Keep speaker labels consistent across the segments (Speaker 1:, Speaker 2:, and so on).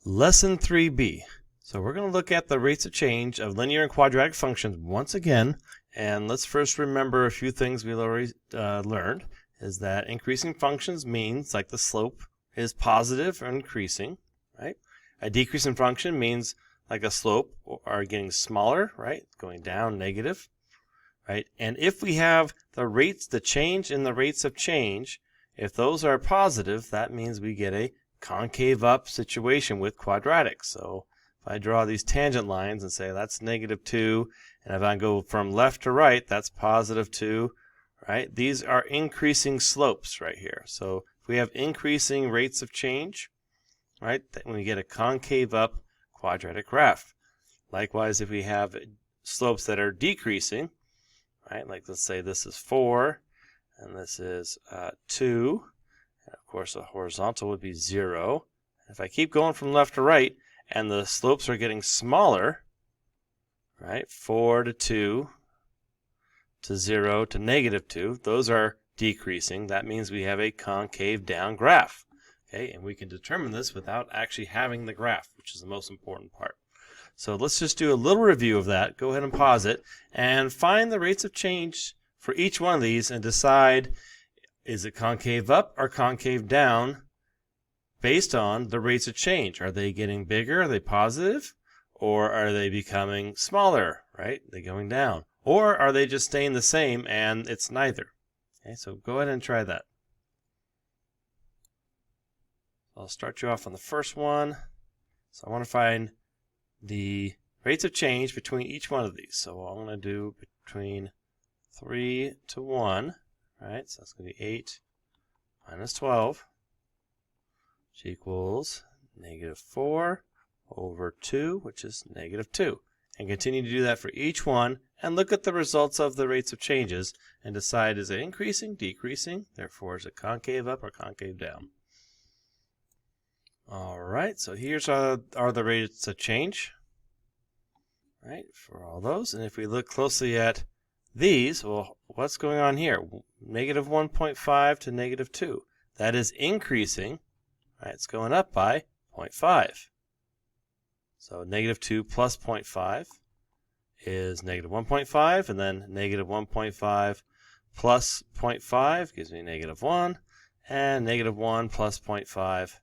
Speaker 1: Lesson 3B. So we're going to look at the rates of change of linear and quadratic functions once again. And let's first remember a few things we already learned. Is that increasing functions means like the slope is positive or increasing, right? A decreasing function means like a slope are getting smaller, right? Going down, negative, right? And if we have the change in the rates of change, if those are positive, that means we get a concave up situation with quadratics. So if I draw these tangent lines and say that's -2, and if I go from left to right, that's +2, right? These are increasing slopes right here. So if we have increasing rates of change, right, then we get a concave up quadratic graph. Likewise, if we have slopes that are decreasing, right, like let's say this is 4 and this is 2, and of course the horizontal would be 0. If I keep going from left to right and the slopes are getting smaller, right, 4 to 2 to 0 to -2, those are decreasing. That means we have a concave down graph. Okay, and we can determine this without actually having the graph, which is the most important part. So let's just do a little review of that. Go ahead and pause it and find the rates of change for each one of these and decide, is it concave up or concave down based on the rates of change? Are they getting bigger? Are they positive? Or are they becoming smaller, right? They're going down. Or are they just staying the same and it's neither? Okay, so go ahead and try that. I'll start you off on the first one. So I want to find the rates of change between each one of these. So I'm going to do between 3 to 1, right? So that's going to be 8 minus 12, which equals -4 over 2, which is -2. And continue to do that for each one and look at the results of the rates of changes and decide, is it increasing, decreasing? Therefore, is it concave up or concave down? All right, so here's are the rates of change, right, for all those. And if we look closely at these, well, what's going on here? -1.5 to -2. That is increasing, right? It's going up by 0.5. So -2 plus 0.5 is -1.5, and then -1.5 plus 0.5 gives me -1, and -1 plus 0.5,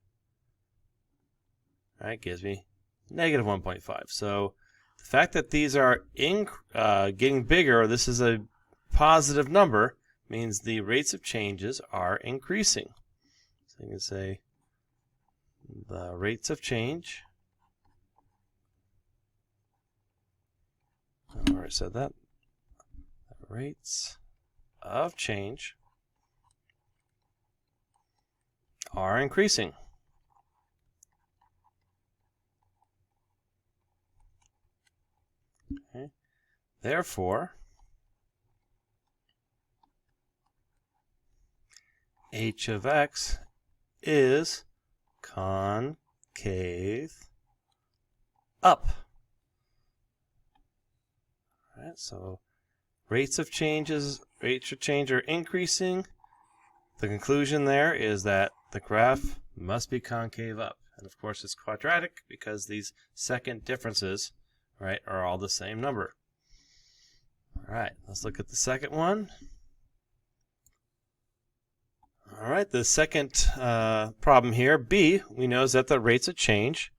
Speaker 1: right, gives me -1.5. So the fact that these are getting bigger, this is a positive number, means the rates of changes are increasing. So you can say the rates of change, I already said that, the rates of change are increasing. Okay. Therefore, h of x is concave up. All right, so rates of change are increasing. The conclusion there is that the graph must be concave up. And of course it's quadratic because these second differences, right, are all the same number. All right, let's look at the second one. All right, the second problem here, B, we know is that the rates of change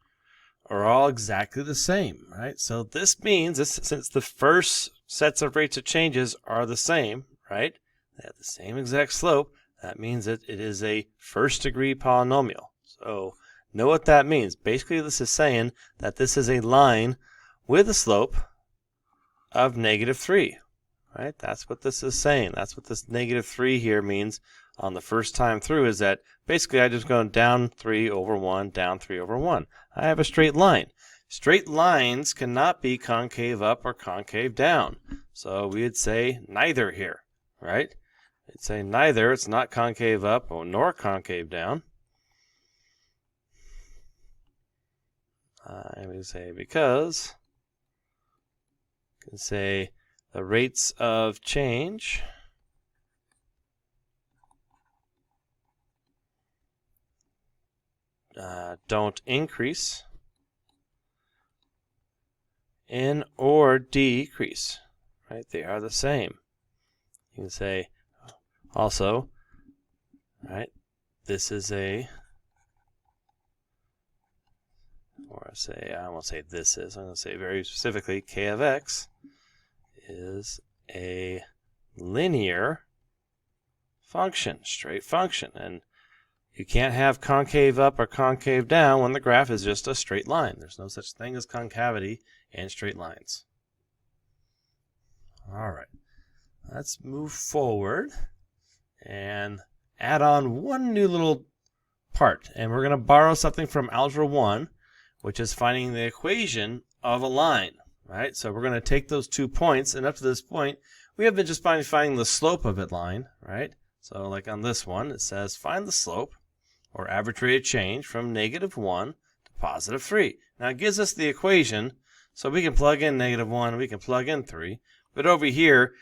Speaker 1: are all exactly the same, right? So this means, since the first sets of rates of changes are the same, right? They have the same exact slope, that means that it is a first degree polynomial. So know what that means. Basically, this is saying that this is a line with a slope of -3, right? That's what this is saying. That's what this -3 here means on the first time through, is that basically I just go down 3 over 1, down 3 over 1. I have a straight line. Straight lines cannot be concave up or concave down. So we would say neither here, right? We'd say neither. It's not concave up nor concave down. And we say because, you can say the rates of change don't increase in or decrease, right? They are the same. You can say also, right, this is a, or say, I won't say this is, I'm going to say very specifically, k of x is a linear function, straight function. And you can't have concave up or concave down when the graph is just a straight line. There's no such thing as concavity in straight lines. All right, let's move forward and add on one new little part. And we're going to borrow something from Algebra 1, which is finding the equation of a line, right? So we're going to take those 2 points, and up to this point, we have been just finding the slope of a line, right? So like on this one, it says find the slope, or average rate of change, from -1 to +3. Now it gives us the equation, so we can plug in -1, we can plug in 3, but over here,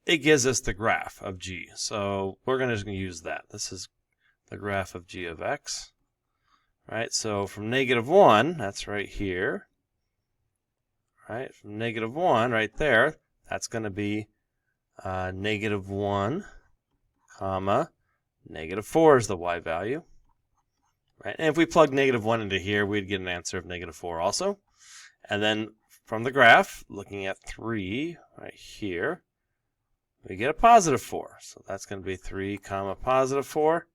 Speaker 1: it gives us the graph of g. So we're just going to use that. This is the graph of g of x, right? So from -1, that's right here, right? From -1 right there, that's going to be -1, comma, -4 is the y value. Right? And if we plug -1 into here, we'd get an answer of -4 also. And then from the graph, looking at 3 right here, we get a +4. So that's going to be 3 comma +4,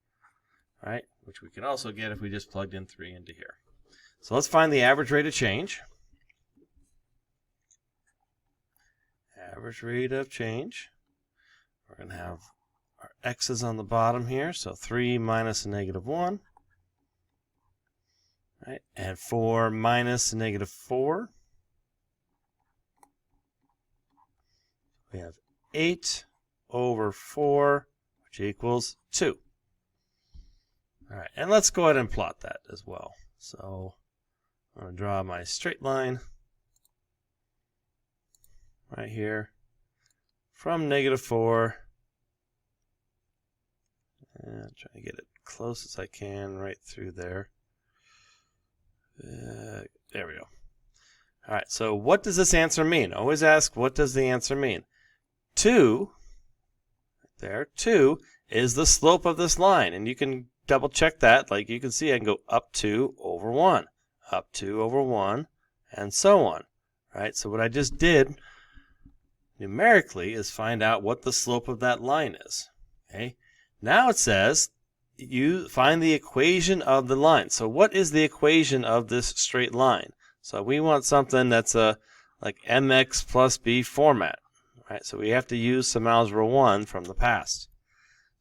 Speaker 1: right? Which we can also get if we just plugged in 3 into here. So let's find the average rate of change. Average rate of change. We're going to have our x's on the bottom here. So 3 minus -1. Right, and 4 minus -4. We have 8 over 4, which equals 2. All right, and let's go ahead and plot that as well. So I'm going to draw my straight line right here from -4. And try to get it close as I can right through there. There we go. All right, so what does this answer mean? Always ask, what does the answer mean? 2, there, 2 is the slope of this line. And you can double check that. Like you can see, I can go up 2 over 1, up 2 over 1, and so on. Right, so what I just did numerically is find out what the slope of that line is. Okay, now it says you find the equation of the line. So what is the equation of this straight line? So we want something that's like mx plus b format, right? So we have to use some Algebra 1 from the past.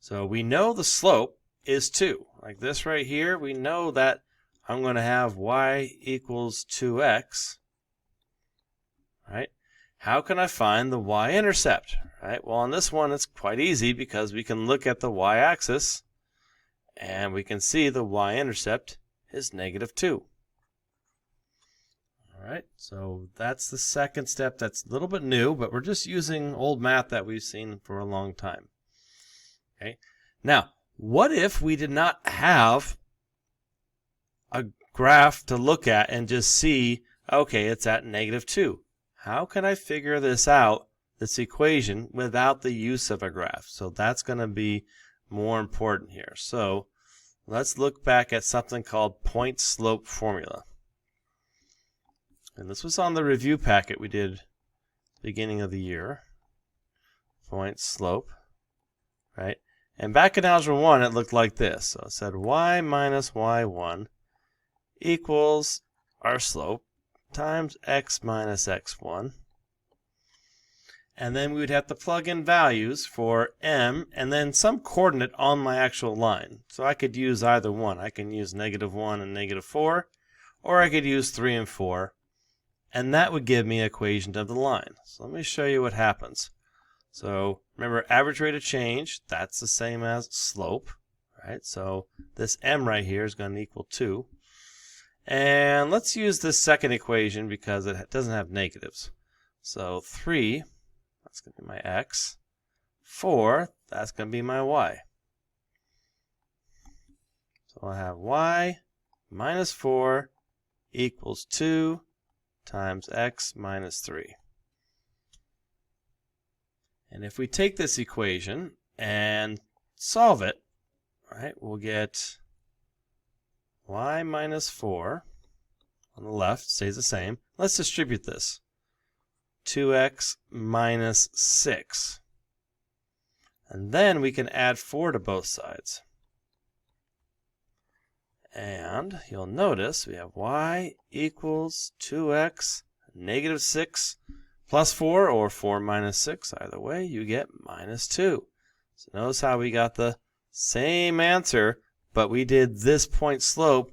Speaker 1: So we know the slope is 2. Like this right here, we know that I'm going to have y equals 2x, right? How can I find the y-intercept, right? Well, on this one, it's quite easy because we can look at the y-axis and we can see the y-intercept is -2. All right, so that's the second step. That's a little bit new, but we're just using old math that we've seen for a long time. Okay, now, what if we did not have a graph to look at and just see, okay, it's at -2. How can I figure this out, this equation, without the use of a graph? So that's going to be more important here. So let's look back at something called point slope formula. And this was on the review packet we did beginning of the year. Point slope, right? And back in Algebra 1, it looked like this. So it said y minus y1 equals our slope times x minus x1. And then we would have to plug in values for m and then some coordinate on my actual line. So I could use either one. I can use -1 and -4, or I could use 3 and 4. And that would give me an equation of the line. So let me show you what happens. So remember, average rate of change, that's the same as slope, right? So this m right here is going to equal 2. And let's use this second equation because it doesn't have negatives. So 3, that's going to be my x. 4, that's going to be my y. So I have y minus 4 equals 2 times x minus 3. And if we take this equation and solve it, right, we'll get y minus 4 on the left, stays the same. Let's distribute this. 2x minus 6. And then we can add 4 to both sides. And you'll notice we have y equals 2x negative 6 plus 4, or 4 minus 6. Either way, you get minus 2. So notice how we got the same answer, but we did this point slope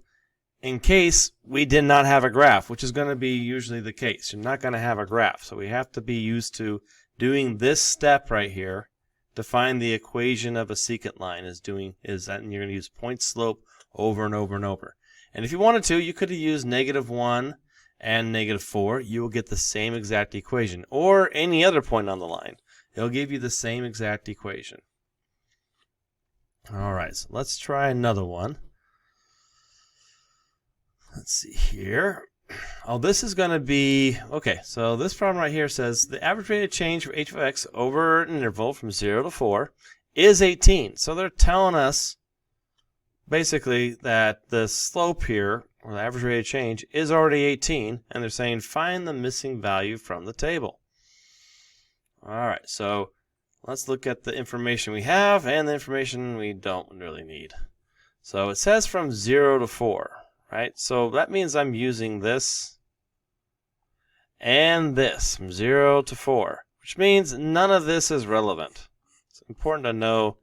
Speaker 1: in case we did not have a graph, which is going to be usually the case. You're not going to have a graph, so we have to be used to doing this step right here to find the equation of a secant line. And you're going to use point slope over and over and over. And if you wanted to, you could have used -1 and -4. You will get the same exact equation, or any other point on the line. It'll give you the same exact equation. All right, so let's try another one. Let's see here. Oh, this is going to be, okay, so this problem right here says the average rate of change for h of x over an interval from 0 to 4 is 18. So they're telling us basically that the slope here, or the average rate of change, is already 18, and they're saying find the missing value from the table. All right, so let's look at the information we have and the information we don't really need. So it says from 0 to 4. Right, so that means I'm using this and this from 0 to 4, which means none of this is relevant. It's important to know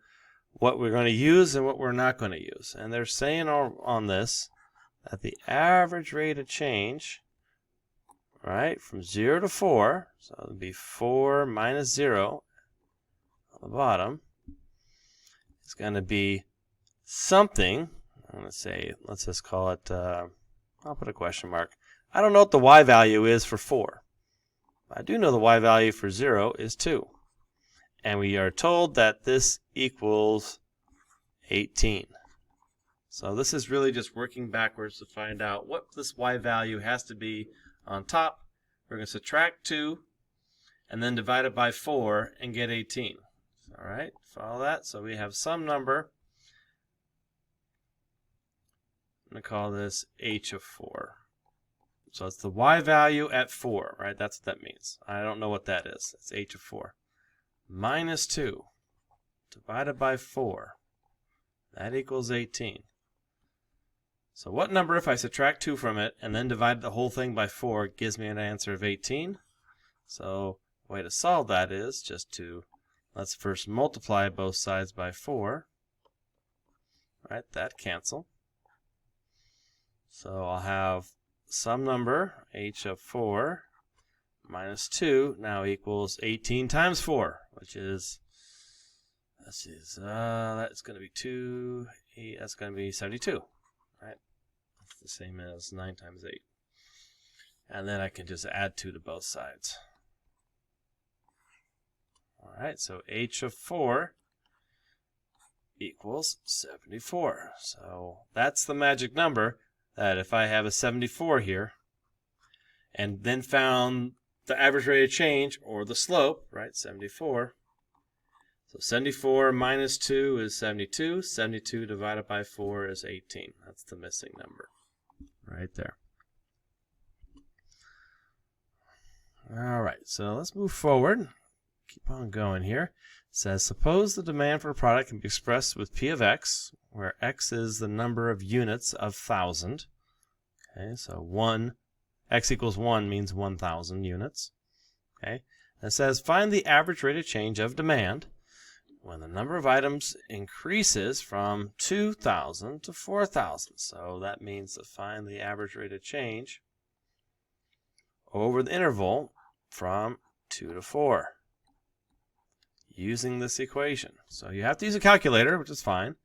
Speaker 1: what we're going to use and what we're not going to use. And they're saying on this that the average rate of change, right, from 0 to 4, so it would be 4 minus 0 on the bottom, is going to be something. I'm going to say, let's just call it, I'll put a question mark. I don't know what the y value is for 4. I do know the y value for 0 is 2. And we are told that this equals 18. So this is really just working backwards to find out what this y value has to be on top. We're going to subtract 2 and then divide it by 4 and get 18. All right, follow that. So we have some number. I'm going to call this h of 4. So it's the y value at 4, right? That's what that means. I don't know what that is. It's h of 4. Minus 2 divided by 4. That equals 18. So what number, if I subtract 2 from it and then divide the whole thing by 4, gives me an answer of 18? So the way to solve that is just to, let's first multiply both sides by 4. Right, that cancel. So I'll have some number, h of 4, minus 2, now equals 18 times 4, which is, that's going to be 2, 8, that's going to be 72, right? That's the same as 9 times 8. And then I can just add 2 to both sides. All right, so h of 4 equals 74. So that's the magic number. That if I have a 74 here, and then found the average rate of change, or the slope, right, 74. So 74 minus 2 is 72. 72 divided by 4 is 18. That's the missing number right there. All right, so let's move forward. Keep on going here. It says, suppose the demand for a product can be expressed with P of x, where x is the number of units of 1,000. Okay, so x equals 1 means 1,000 units. Okay, and it says, find the average rate of change of demand when the number of items increases from 2,000 to 4,000. So that means to find the average rate of change over the interval from 2 to 4. Using this equation. So you have to use a calculator, which is fine,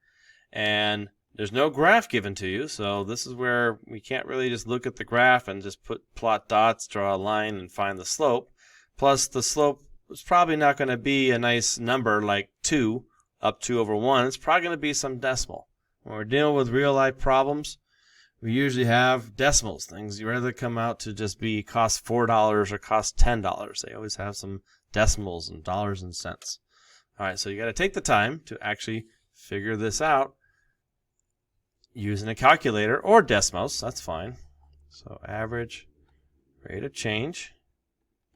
Speaker 1: and there's no graph given to you, so this is where we can't really just look at the graph and just plot dots, draw a line, and find the slope. Plus the slope is probably not going to be a nice number like 2 up 2 over 1. It's probably going to be some decimal. When we're dealing with real life problems, we usually have decimals. Things you rather come out to just be cost $4 or cost $10. They always have some decimals and dollars and cents. All right, so you got to take the time to actually figure this out using a calculator or Desmos. That's fine. So average rate of change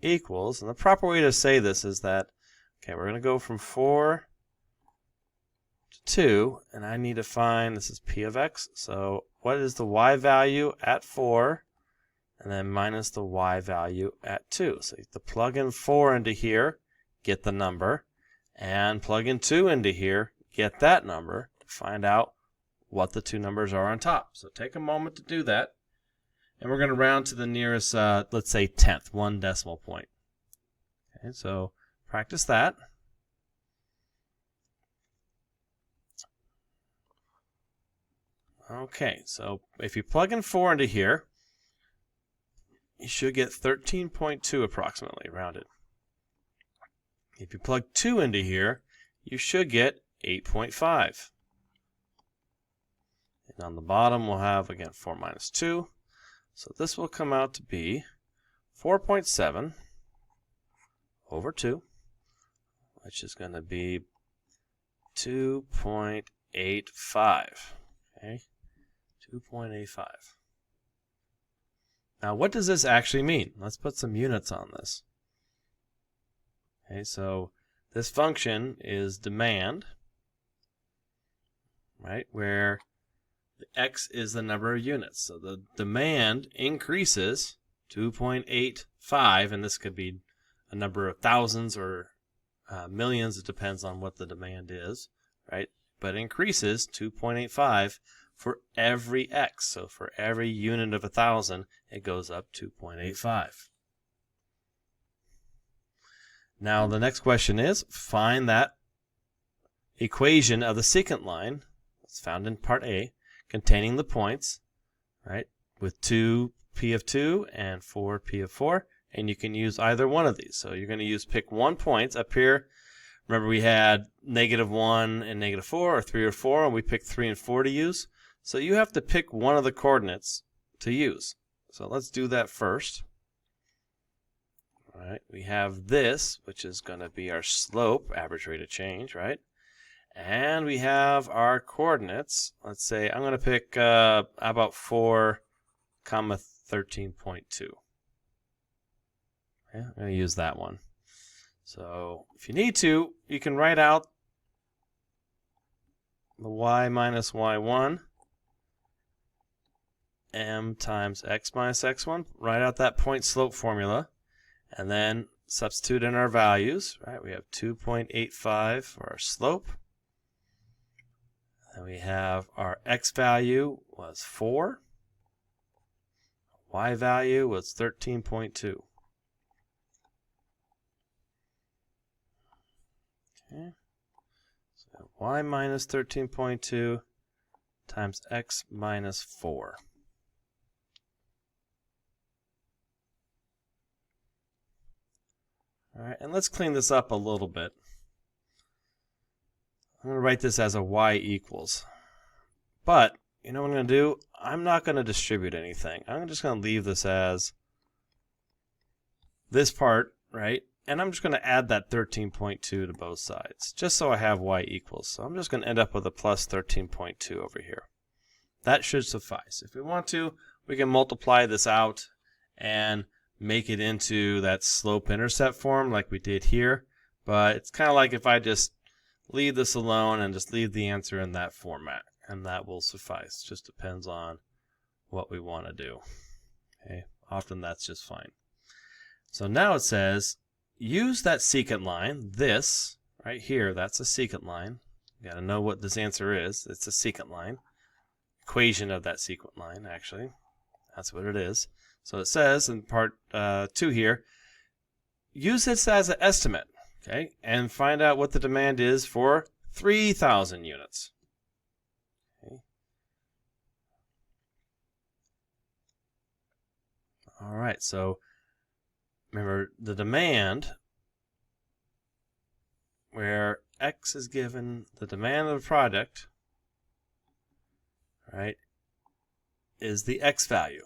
Speaker 1: equals, and the proper way to say this is that, okay, we're going to go from 4 to 2, and I need to find, this is P of X, so what is the Y value at 4, and then minus the Y value at 2. So you have to plug in 4 into here, get the number, and plug in 2 into here, get that number, to find out what the two numbers are on top. So take a moment to do that, and we're going to round to the nearest, let's say 10th, 1 decimal point. Okay, so practice that. Okay, so if you plug in 4 into here, you should get 13.2 approximately, rounded. If you plug 2 into here, you should get 8.5. And on the bottom, we'll have, again, 4 minus 2. So this will come out to be 4.7 over 2, which is going to be 2.85. Okay, 2.85. Now, what does this actually mean? Let's put some units on this. Okay, so this function is demand, right, where the x is the number of units. So the demand increases 2.85, and this could be a number of thousands or millions. It depends on what the demand is, right? But increases 2.85 for every x. So for every unit of 1,000, it goes up 2.85. Now the next question is, find that equation of the secant line, it's found in part A, containing the points, right, with 2p of 2 and 4p of 4, and you can use either one of these. So you're going to use pick 1 point up here. Remember we had -1 and -4, or 3 or 4, and we picked 3 and 4 to use. So you have to pick one of the coordinates to use. So let's do that first. All right, we have this, which is going to be our slope, average rate of change, right? And we have our coordinates. Let's say I'm going to pick about 4, 13.2. Okay, I'm going to use that one. So if you need to, you can write out the y minus y1 m times x minus x1. Write out that point slope formula, and then substitute in our values. Right, we have 2.85 for our slope. And we have our x value was 4. Y value was 13.2. Okay. So y minus 13.2 times x minus 4. All right, and let's clean this up a little bit. I'm going to write this as a y equals. But, you know what I'm going to do? I'm not going to distribute anything. I'm just going to leave this as this part, right? And I'm just going to add that 13.2 to both sides, just so I have y equals. So I'm just going to end up with a plus 13.2 over here. That should suffice. If we want to, we can multiply this out and make it into that slope-intercept form like we did here. But it's kind of like if I just leave this alone and just leave the answer in that format, and that will suffice. Just depends on what we want to do. Okay, often that's just fine. So now it says, use that secant line, this right here, that's a secant line. You got to know what this answer is. It's a secant line. Equation of that secant line, actually. That's what it is. So it says in part 2 here, use this as an estimate, okay, and find out what the demand is for 3,000 units. Okay. All right, so remember the demand, where X is given the demand of the product, right, is the x value,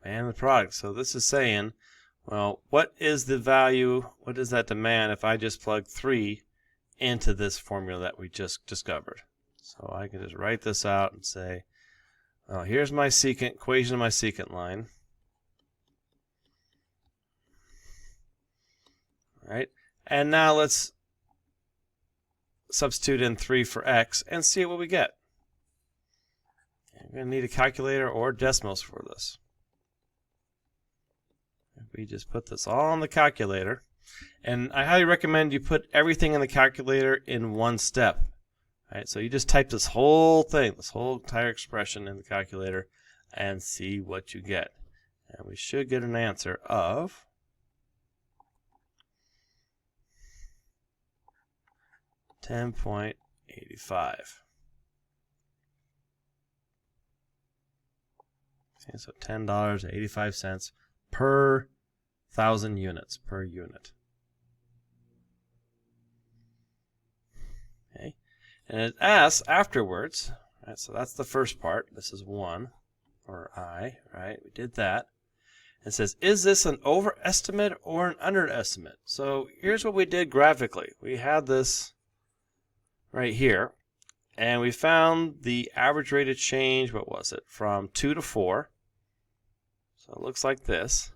Speaker 1: demand of the product. So this is saying, well, what is the value, what is that demand if I just plug 3 into this formula that we just discovered? So I can just write this out and say, well, here's my secant equation of my secant line. All right, and now let's substitute in 3 for x and see what we get. We're going to need a calculator or decimals for this. We just put this all on the calculator, and I highly recommend you put everything in the calculator in one step. All right, so you just type this whole thing, this whole entire expression in the calculator, and see what you get. And we should get an answer of 10.85. Okay, so $10.85 per 1,000 units per unit. Okay, and it asks afterwards, right, so that's the first part. This is 1, or I, right? We did that. It says, is this an overestimate or an underestimate? So here's what we did graphically. We had this right here, and we found the average rate of change, what was it, from 2 to 4. So it looks like this.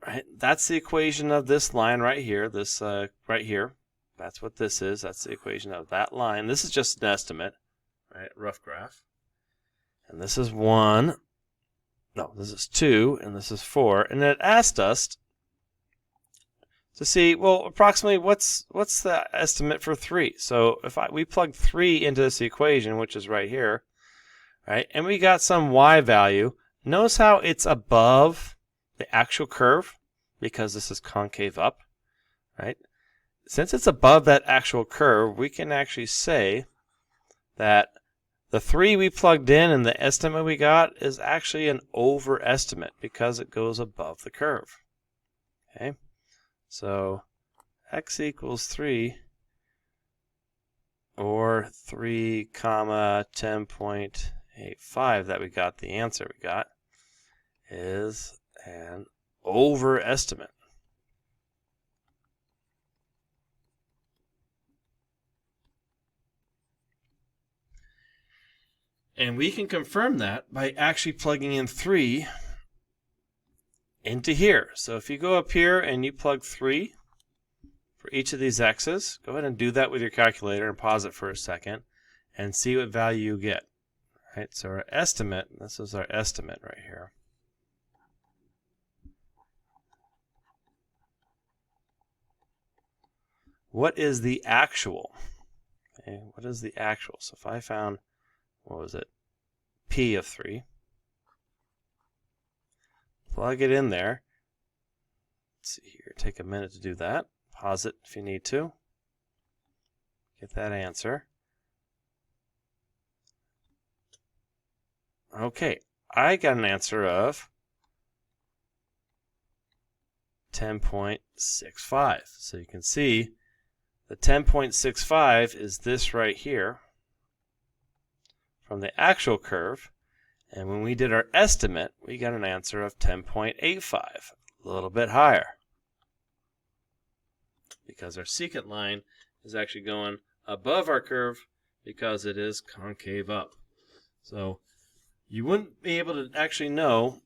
Speaker 1: Right, that's the equation of this line right here, this right here. That's what this is. That's the equation of that line. This is just an estimate, right, rough graph. And this is 1. No, this is 2, and this is 4. And it asked us to see, well, approximately what's the estimate for 3? So if we plug 3 into this equation, which is right here, right, and we got some y value, notice how it's above the actual curve because this is concave up, right? Since it's above that actual curve, we can actually say that the 3 we plugged in and the estimate we got is actually an overestimate because it goes above the curve. Okay, so x equals 3, or 3 comma 10.85 that we got, the answer we got, is an overestimate. And we can confirm that by actually plugging in 3 into here. So if you go up here and you plug 3 for each of these x's, go ahead and do that with your calculator and pause it for a second and see what value you get. Right, so our estimate, this is our estimate right here. What is the actual? Okay, what is the actual? So if I found, what was it, P of 3, plug it in there. Let's see here, take a minute to do that. Pause it if you need to. Get that answer. Okay, I got an answer of 10.65. So you can see the 10.65 is this right here from the actual curve, and when we did our estimate, we got an answer of 10.85, a little bit higher, because our secant line is actually going above our curve because it is concave up. So you wouldn't be able to actually know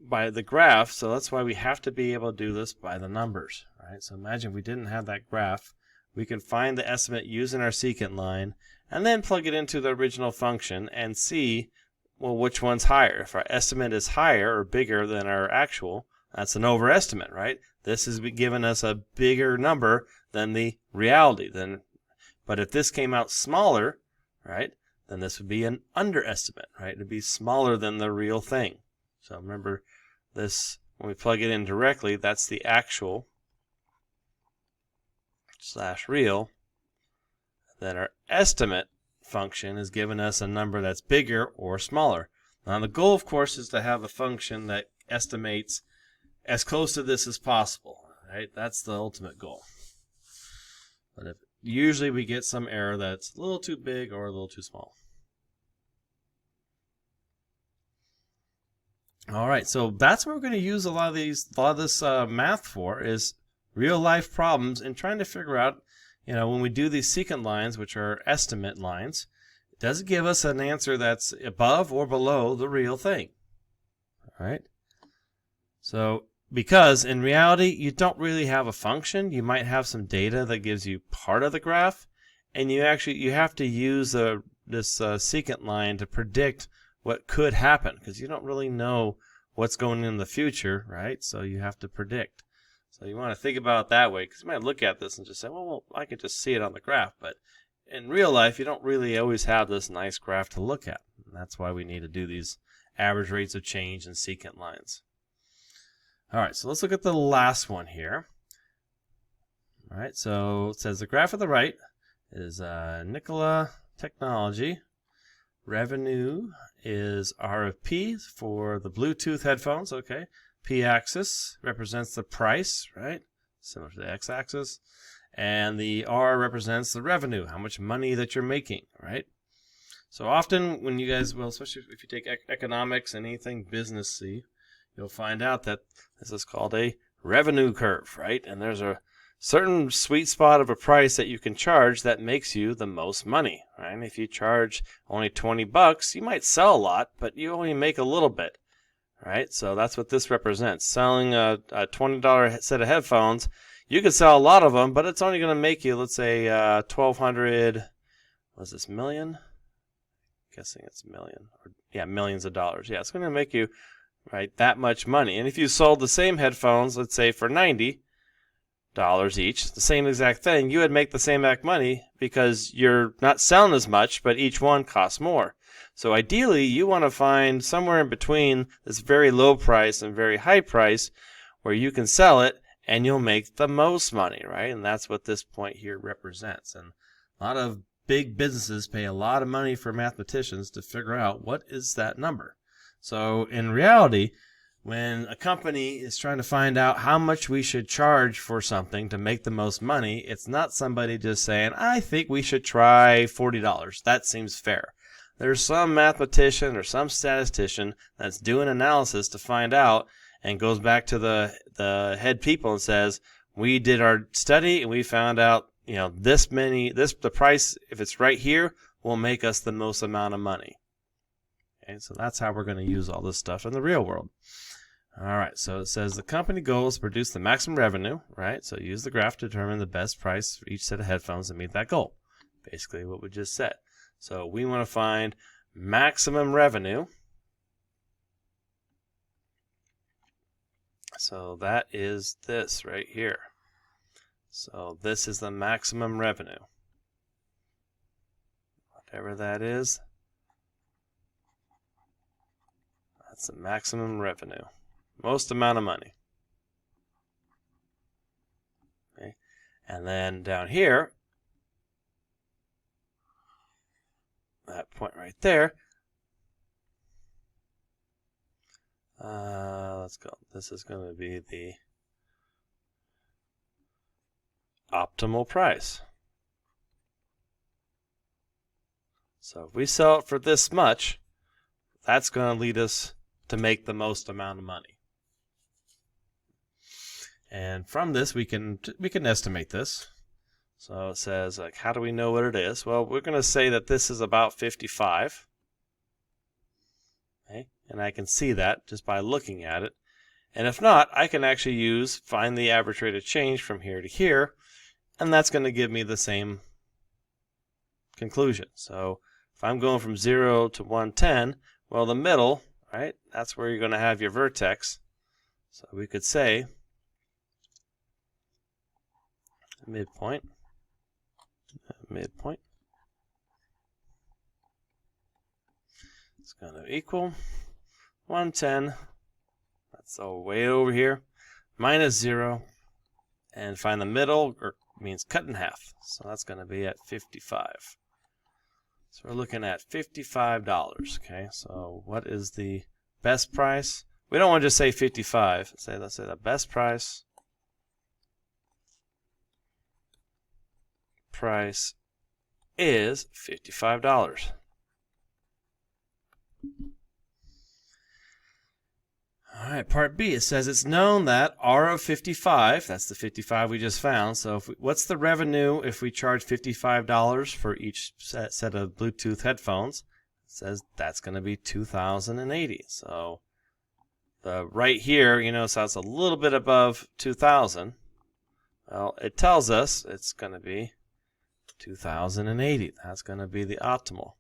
Speaker 1: by the graph, so that's why we have to be able to do this by the numbers. Right? So imagine we didn't have that graph. We can find the estimate using our secant line and then plug it into the original function and see, well, which one's higher. If our estimate is higher or bigger than our actual, that's an overestimate, right? This is giving us a bigger number than the reality. But if this came out smaller, right, then this would be an underestimate, right? It would be smaller than the real thing. So remember this, when we plug it in directly, that's the actual / real. Then our estimate function is giving us a number that's bigger or smaller. Now the goal, of course, is to have a function that estimates as close to this as possible. Right? That's the ultimate goal. But if usually we get some error that's a little too big or a little too small. All right, so that's what we're going to use a lot of this math for, is real life problems and trying to figure out, when we do these secant lines, which are estimate lines, does it give us an answer that's above or below the real thing? All right. So because in reality, you don't really have a function. You might have some data that gives you part of the graph, and you have to use this secant line to predict what could happen, because you don't really know what's going in the future, right? So you have to predict. So you want to think about it that way, because you might look at this and just say, well, I can just see it on the graph. But in real life, you don't really always have this nice graph to look at. And that's why we need to do these average rates of change and secant lines. All right, so let's look at the last one here. All right, so it says the graph at the right is Nikola Technology. Revenue is R of P for the Bluetooth headphones, okay. P-axis represents the price, right, similar to the x-axis. And the R represents the revenue, how much money that you're making, right? So often when you guys, well, especially if you take economics and anything businessy, you'll find out that this is called a revenue curve, right? And there's a certain sweet spot of a price that you can charge that makes you the most money, right? If you charge only $20, you might sell a lot, but you only make a little bit, right? So that's what this represents. Selling a $20 set of headphones, you could sell a lot of them, but it's only going to make you, let's say, 1,200, what's this, million? I'm guessing it's million. Or, yeah, millions of dollars. Yeah, it's going to make you, right, that much money. And if you sold the same headphones, let's say for $90 each, the same exact thing, you would make the same exact money because you're not selling as much, but each one costs more. So ideally, you want to find somewhere in between this very low price and very high price where you can sell it and you'll make the most money, right? And that's what this point here represents. And a lot of big businesses pay a lot of money for mathematicians to figure out what is that number. So in reality, when a company is trying to find out how much we should charge for something to make the most money, it's not somebody just saying, I think we should try $40. That seems fair. There's some mathematician or some statistician that's doing analysis to find out and goes back to the head people and says, we did our study and we found out, the price, if it's right here, will make us the most amount of money. Okay, so that's how we're going to use all this stuff in the real world. All right, so it says the company goal is to produce the maximum revenue, right? So use the graph to determine the best price for each set of headphones and meet that goal. Basically what we just said. So we want to find maximum revenue. So that is this right here. So this is the maximum revenue. Whatever that is, that's the maximum revenue. Most amount of money. Okay. And then down here, that point right there, let's go. This is going to be the optimal price. So if we sell it for this much, that's going to lead us to make the most amount of money. And from this, we can estimate this. So it says, like, how do we know what it is? Well, we're going to say that this is about 55. Okay? And I can see that just by looking at it. And if not, I can actually find the average rate of change from here to here, and that's going to give me the same conclusion. So if I'm going from 0 to 110, well, the middle, right, that's where you're going to have your vertex. So we could say midpoint. It's going to equal 110. That's all way over here. Minus 0. And find the middle, or means cut in half. So that's going to be at 55. So we're looking at $55. Okay, so what is the best price? We don't want to just say 55. Let's say the best price price is $55. All right, part B, it says it's known that R of 55, that's the 55 we just found, so what's the revenue if we charge $55 for each set of Bluetooth headphones? It says that's going to be $2,080. So right here, you know, so it's a little bit above 2,000. Well, it tells us it's going to be 2,080. That's going to be the optimal.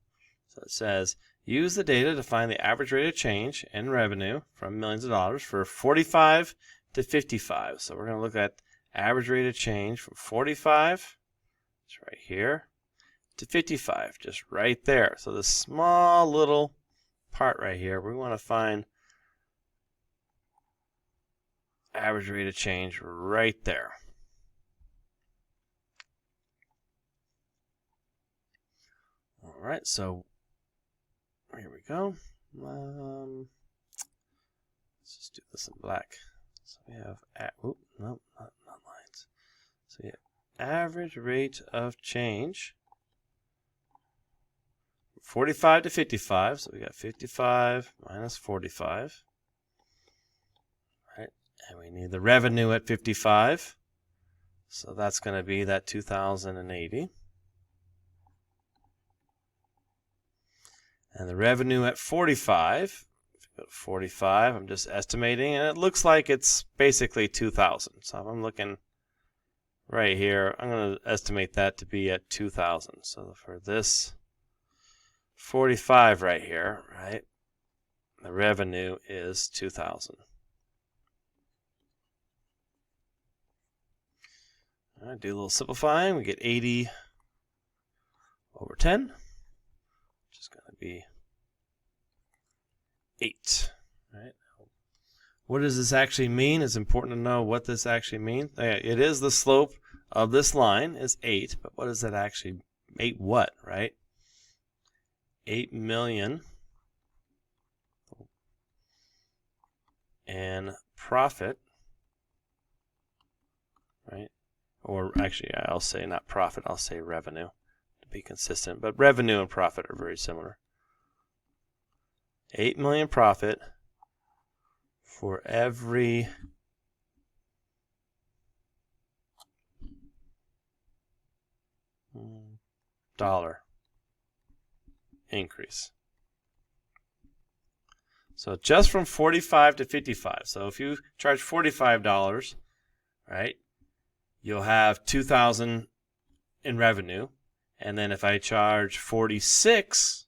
Speaker 1: So it says, use the data to find the average rate of change in revenue from millions of dollars for 45 to 55. So we're going to look at average rate of change from 45, it's right here, to 55, just right there. So this small little part right here, we want to find average rate of change right there. All right, so here we go. Let's just do this in black. So we have, no, not lines. So we have average rate of change, 45 to 55. So we got 55 minus 45. Right, and we need the revenue at 55. So that's going to be that 2,080. And the revenue at 45, if you go to 45, I'm just estimating, and it looks like it's basically 2,000. So if I'm looking right here, I'm going to estimate that to be at 2,000. So for this 45 right here, right, the revenue is 2,000. All right, do a little simplifying. We get 80 over 10. Which is going to be 8. Right? What does this actually mean? It's important to know what this actually means. It is the slope of this line is 8, but what does that actually 8 what, right? 8 million in profit, right? Or actually, I'll say not profit, I'll say revenue to be consistent. But revenue and profit are very similar. 8 million profit for every dollar increase. So just from 45 to 55. So if you charge $45, right, you'll have 2,000 in revenue. And then if I charge $46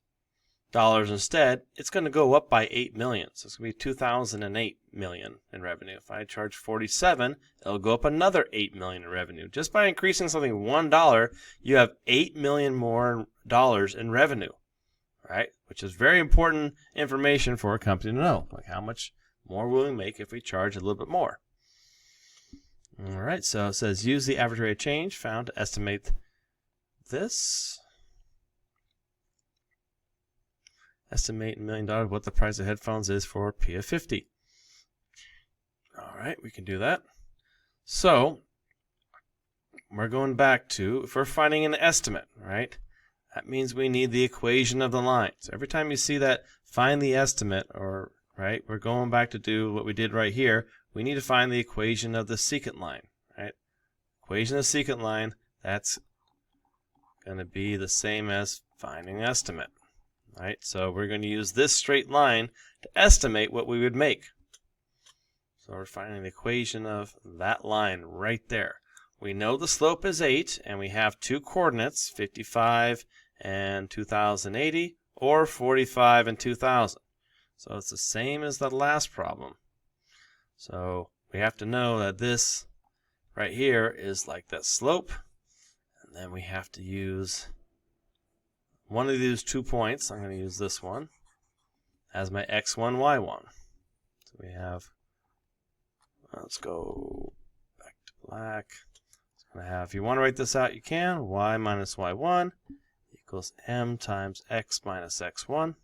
Speaker 1: instead, it's going to go up by 8 million. So it's going to be 2,008 million in revenue. If I charge 47, it'll go up another 8 million in revenue. Just by increasing something $1, you have 8 million more dollars in revenue, right? Which is very important information for a company to know. Like how much more will we make if we charge a little bit more? All right, so it says use the average rate of change found to estimate this. Estimate $1 million what the price of headphones is for P of 50. All right, we can do that. So we're going back to, if we're finding an estimate, right? That means we need the equation of the line. So every time you see that, find the estimate, or right, we're going back to do what we did right here. We need to find the equation of the secant line, right? Equation of the secant line, that's going to be the same as finding an estimate, right? So we're going to use this straight line to estimate what we would make. So we're finding the equation of that line right there. We know the slope is 8, and we have two coordinates, 55 and 2,080, or 45 and 2,000. So it's the same as the last problem. So we have to know that this right here is like that slope, and then we have to use one of these 2 points. I'm going to use this one as my x1, y1. So we have, let's go back to black. It's going to have, if you want to write this out, you can. Y minus y1 equals m times x minus x1.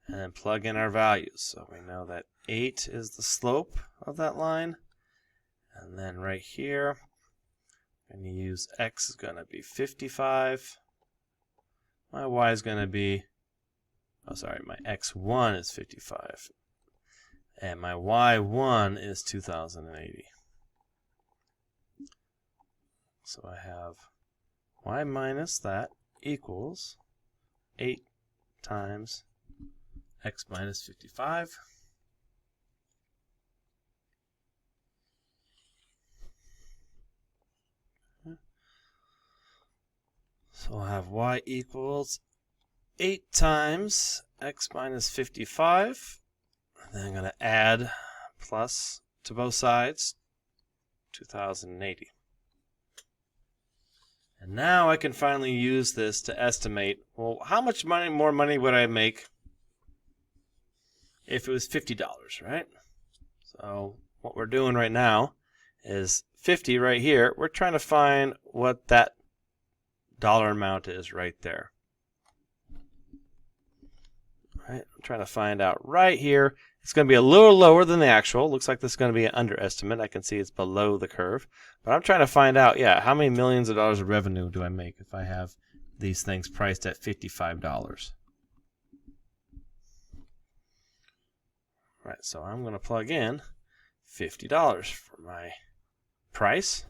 Speaker 1: And then plug in our values. So we know that 8 is the slope of that line. And then right here, I'm going to use X is going to be 55. My Y is going to be, oh sorry, my X1 is 55. And my Y1 is 2080. So I have Y minus that equals 8 times X minus 55. So I'll have Y equals 8 times X minus 55. Then I'm going to add plus to both sides, 2080. And now I can finally use this to estimate, well, how much more money would I make if it was $50, right? So what we're doing right now is 50 right here. We're trying to find what that dollar amount is right there. All right, I'm trying to find out right here. It's going to be a little lower than the actual. Looks like this is going to be an underestimate. I can see it's below the curve. But I'm trying to find out, yeah, how many millions of dollars of revenue do I make if I have these things priced at $55? Right, so I'm going to plug in $50 for my price.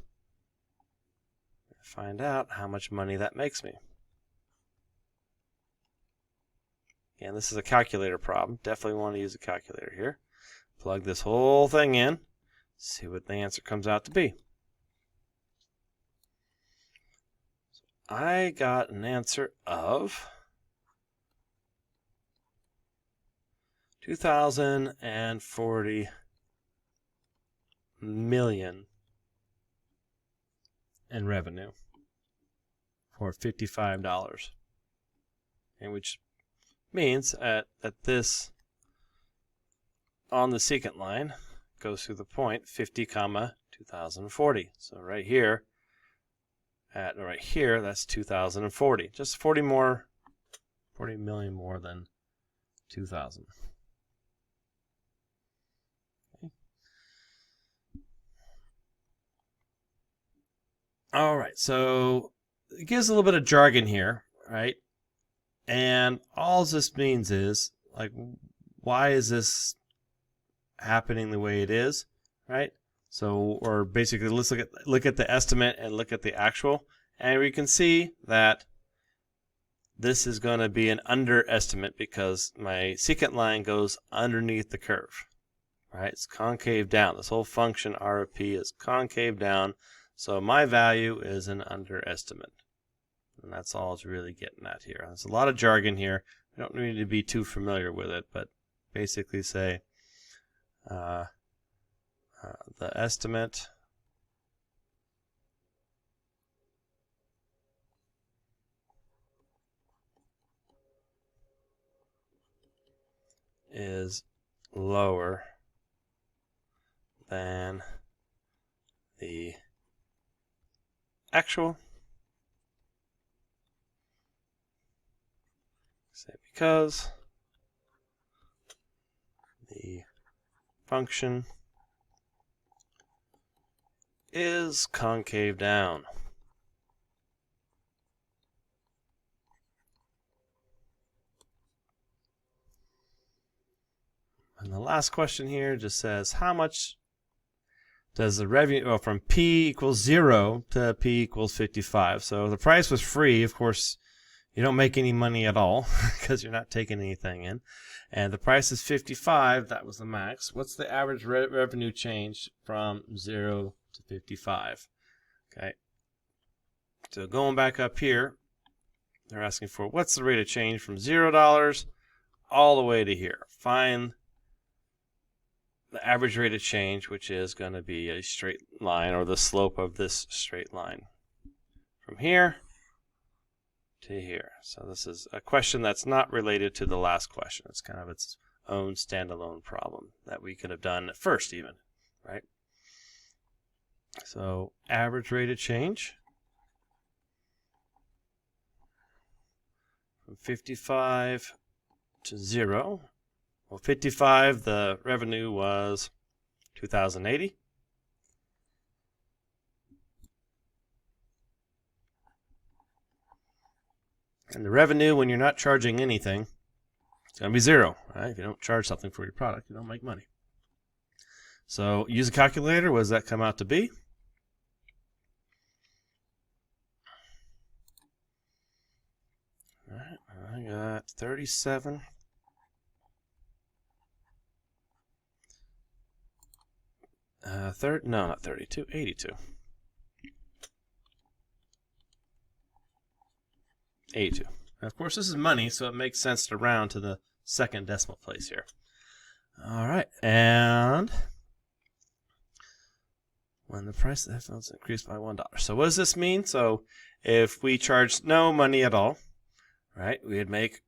Speaker 1: Find out how much money that makes me. And this is a calculator problem. Definitely want to use a calculator here. Plug this whole thing in. See what the answer comes out to be. So I got an answer of 2,040 million in revenue for $55. And which means that this on the secant line goes through the point 50 comma 2040. So right here that's 2040. Just 40 million more than 2000. Okay. All right, so it gives a little bit of jargon here, right? And all this means is, like, why is this happening the way it is, right? So, or basically, let's look at the estimate and look at the actual, and we can see that this is going to be an underestimate because my secant line goes underneath the curve, right? It's concave down. This whole function R of P is concave down, so my value is an underestimate. And that's all it's really getting at here. There's a lot of jargon here. We don't need to be too familiar with it, but basically say the estimate is lower than the actual. Say because the function is concave down. And the last question here just says, how much does the revenue from P equals 0 to P equals 55? So the price was free. Of course, you don't make any money at all because you're not taking anything in. And the price is 55. That was the max. What's the average revenue change from 0 to 55? Okay. So going back up here, they're asking for what's the rate of change from $0 all the way to here. Find the average rate of change, which is going to be a straight line, or the slope of this straight line from here to here. So this is a question that's not related to the last question. It's kind of its own standalone problem that we could have done at first even, right? So average rate of change from 55 to 0. Well, 55, the revenue was 2,080. And the revenue, when you're not charging anything, it's going to be zero, right? If you don't charge something for your product, you don't make money. So use a calculator. What does that come out to be? All right, I got 37. No, not 32, 82. 82. Now, of course, this is money, so it makes sense to round to the second decimal place here. All right, and when the price of the headphones increased by $1. So what does this mean? So if we charged no money at all, right, we'd make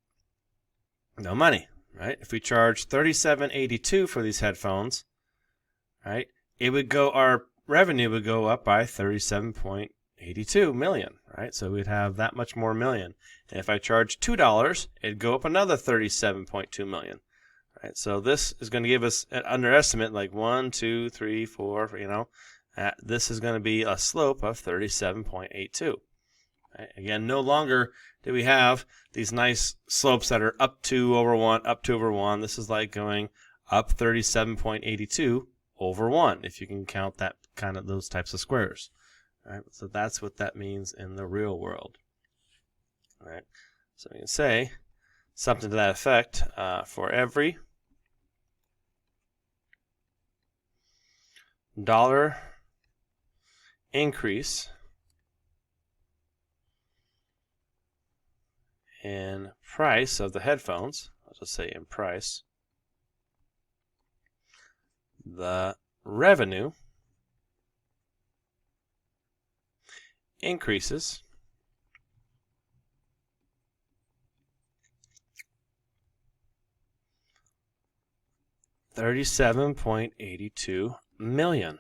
Speaker 1: no money, right? If we charged $37.82 for these headphones, right, our revenue would go up by 37.82 million, right? So we'd have that much more million. And if I charge $2, it'd go up another 37.2 million, right? So this is going to give us an underestimate, like 1, 2, 3, 4, you know. This is going to be a slope of 37.82. Right? Again, no longer do we have these nice slopes that are up 2 over 1, up 2 over 1. This is like going up 37.82 over 1, if you can count that kind of those types of squares. Right? So that's what that means in the real world. All right? So you can say something to that effect. For every dollar increase in price of the headphones, I'll just say in price, the revenue increases $37.82 million.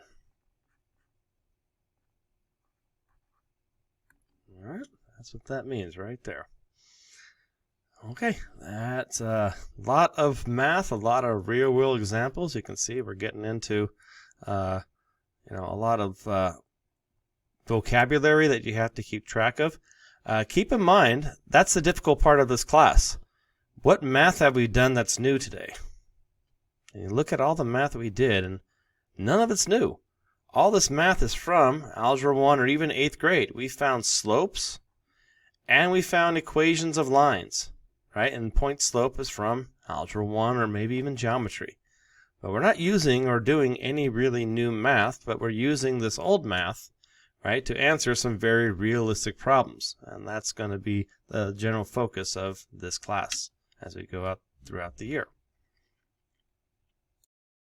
Speaker 1: All right, that's what that means right there. Okay, that's a lot of math, a lot of real-world examples. You can see we're getting into, a lot of vocabulary that you have to keep track of. Keep in mind, that's the difficult part of this class. What math have we done that's new today? And you look at all the math that we did, and none of it's new. All this math is from Algebra 1 or even 8th grade. We found slopes, and we found equations of lines, right? And point slope is from Algebra 1 or maybe even geometry. But we're not using or doing any really new math, but we're using this old math, right, to answer some very realistic problems. And that's going to be the general focus of this class as we go out throughout the year.